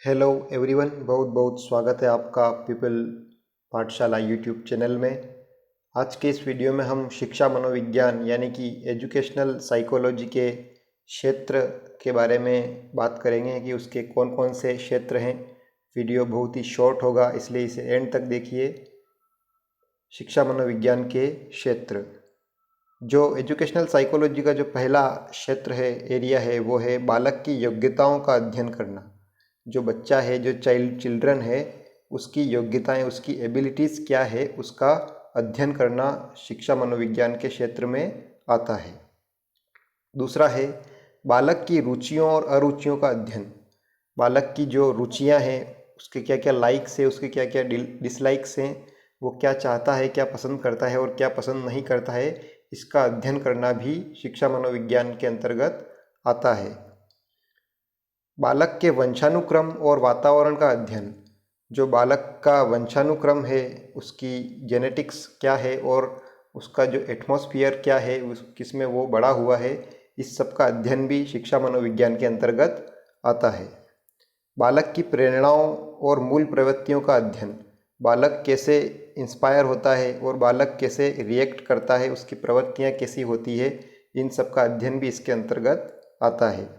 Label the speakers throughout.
Speaker 1: Hello everyone, बहुत बहुत स्वागत है आपका पीपल पाठशाला यूट्यूब चैनल में। आज के इस वीडियो में हम शिक्षा मनोविज्ञान यानी कि एजुकेशनल साइकोलॉजी के क्षेत्र के बारे में बात करेंगे कि उसके कौन कौन से क्षेत्र हैं। वीडियो बहुत ही शॉर्ट होगा, इसलिए इसे एंड तक देखिए। शिक्षा मनोविज्ञान के क्षेत्र, जो एजुकेशनल साइकोलॉजी का जो पहला क्षेत्र है, एरिया है, वो है बालक की योग्यताओं का अध्ययन करना। जो बच्चा है, जो चिल्ड्रन है, उसकी योग्यताएं, उसकी एबिलिटीज़ क्या है, उसका अध्ययन करना शिक्षा मनोविज्ञान के क्षेत्र में आता है। दूसरा है बालक की रुचियों और अरुचियों का अध्ययन। बालक की जो रुचियां हैं, उसके क्या क्या लाइक्स है, उसके क्या क्या डिसलाइक्स हैं, वो क्या चाहता है, क्या पसंद करता है और क्या पसंद नहीं करता है, इसका अध्ययन करना भी शिक्षा मनोविज्ञान के अंतर्गत आता है। बालक के वंशानुक्रम और वातावरण का अध्ययन। जो बालक का वंशानुक्रम है, उसकी जेनेटिक्स क्या है और उसका जो एटमॉस्फेयर क्या है, किसमें वो बड़ा हुआ है, इस सब का अध्ययन भी शिक्षा मनोविज्ञान के अंतर्गत आता है। बालक की प्रेरणाओं और मूल प्रवृत्तियों का अध्ययन। बालक कैसे इंस्पायर होता है और बालक कैसे रिएक्ट करता है, उसकी प्रवृत्तियाँ कैसी होती है, इन सब का अध्ययन भी इसके अंतर्गत आता है।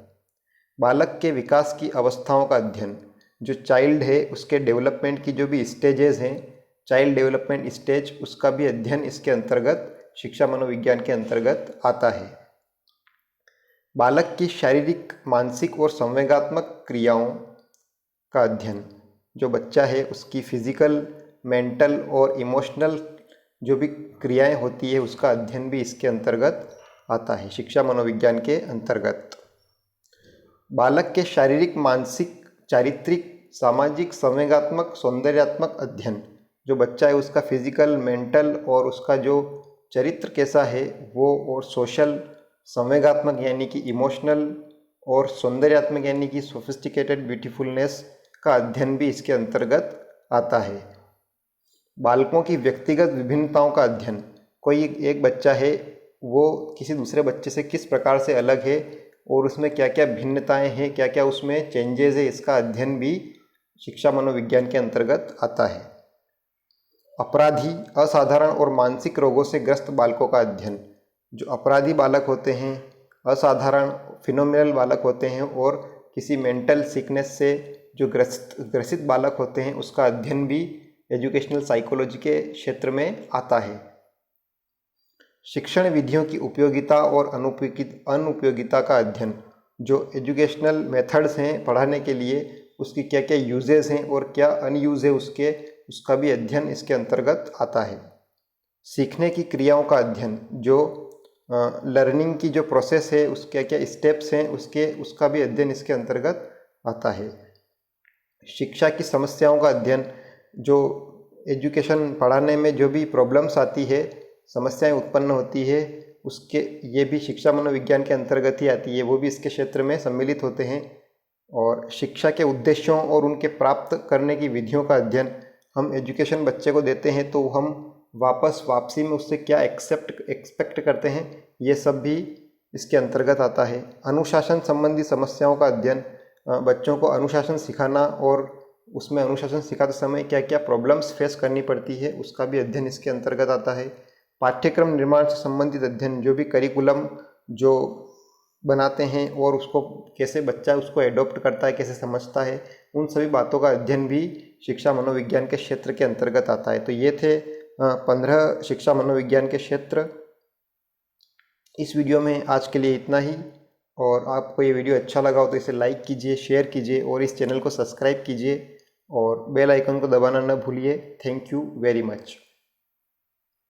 Speaker 1: बालक के विकास की अवस्थाओं का अध्ययन। जो चाइल्ड है, उसके डेवलपमेंट की जो भी स्टेजेस हैं, चाइल्ड डेवलपमेंट स्टेज, उसका भी अध्ययन इसके अंतर्गत शिक्षा मनोविज्ञान के अंतर्गत आता है। बालक की शारीरिक, मानसिक और संवेगात्मक क्रियाओं का अध्ययन। जो बच्चा है, उसकी फिजिकल, मेंटल और इमोशनल जो भी क्रियाएं होती है, उसका अध्ययन भी इसके अंतर्गत आता है शिक्षा मनोविज्ञान के अंतर्गत। बालक के शारीरिक, मानसिक, चारित्रिक, सामाजिक, संवेगात्मक, सौंदर्यात्मक अध्ययन। जो बच्चा है, उसका फिजिकल, मेंटल और उसका जो चरित्र कैसा है वो, और सोशल, संवेगात्मक यानी कि इमोशनल, और सौंदर्यात्मक यानी कि सोफिस्टिकेटेड ब्यूटीफुलनेस का अध्ययन भी इसके अंतर्गत आता है। बालकों की व्यक्तिगत विभिन्नताओं का अध्ययन। कोई एक बच्चा है, वो किसी दूसरे बच्चे से किस प्रकार से अलग है और उसमें क्या क्या भिन्नताएं हैं, क्या क्या उसमें चेंजेस है, इसका अध्ययन भी शिक्षा मनोविज्ञान के अंतर्गत आता है। अपराधी, असाधारण और मानसिक रोगों से ग्रस्त बालकों का अध्ययन। जो अपराधी बालक होते हैं, असाधारण फिनोमिनल बालक होते हैं और किसी मेंटल सिकनेस से जो ग्रसित बालक होते हैं, उसका अध्ययन भी एजुकेशनल साइकोलॉजी के क्षेत्र में आता है। शिक्षण विधियों की उपयोगिता और अनुपयोगिता का अध्ययन। जो एजुकेशनल मेथड्स हैं पढ़ाने के लिए, उसकी क्या क्या यूजेस हैं और क्या अनयूज है उसका भी अध्ययन इसके अंतर्गत आता है। सीखने की क्रियाओं का अध्ययन। जो लर्निंग की जो प्रोसेस है, उसके क्या स्टेप्स हैं, उसका भी अध्ययन इसके अंतर्गत आता है। शिक्षा की समस्याओं का अध्ययन। जो एजुकेशन पढ़ाने में जो भी प्रॉब्लम्स आती है, समस्याएं उत्पन्न होती है, उसके ये भी शिक्षा मनोविज्ञान के अंतर्गत ही आती है, वो भी इसके क्षेत्र में सम्मिलित होते हैं। और शिक्षा के उद्देश्यों और उनके प्राप्त करने की विधियों का अध्ययन। हम एजुकेशन बच्चे को देते हैं तो हम वापसी में उससे क्या एक्सपेक्ट करते हैं, ये सब भी इसके अंतर्गत आता है। अनुशासन संबंधी समस्याओं का अध्ययन। बच्चों को अनुशासन सिखाना और उसमें अनुशासन सिखाते समय क्या क्या प्रॉब्लम्स फेस करनी पड़ती है, उसका भी अध्ययन इसके अंतर्गत आता है। पाठ्यक्रम निर्माण से संबंधित अध्ययन। जो भी करिकुलम जो बनाते हैं और उसको कैसे बच्चा उसको एडॉप्ट करता है, कैसे समझता है, उन सभी बातों का अध्ययन भी शिक्षा मनोविज्ञान के क्षेत्र के अंतर्गत आता है। तो ये थे 15 शिक्षा मनोविज्ञान के क्षेत्र। इस वीडियो में आज के लिए इतना ही, और आपको ये वीडियो अच्छा लगा हो तो इसे लाइक कीजिए, शेयर कीजिए और इस चैनल को सब्सक्राइब कीजिए और बेल आइकन को दबाना न भूलिए। Thank you very much.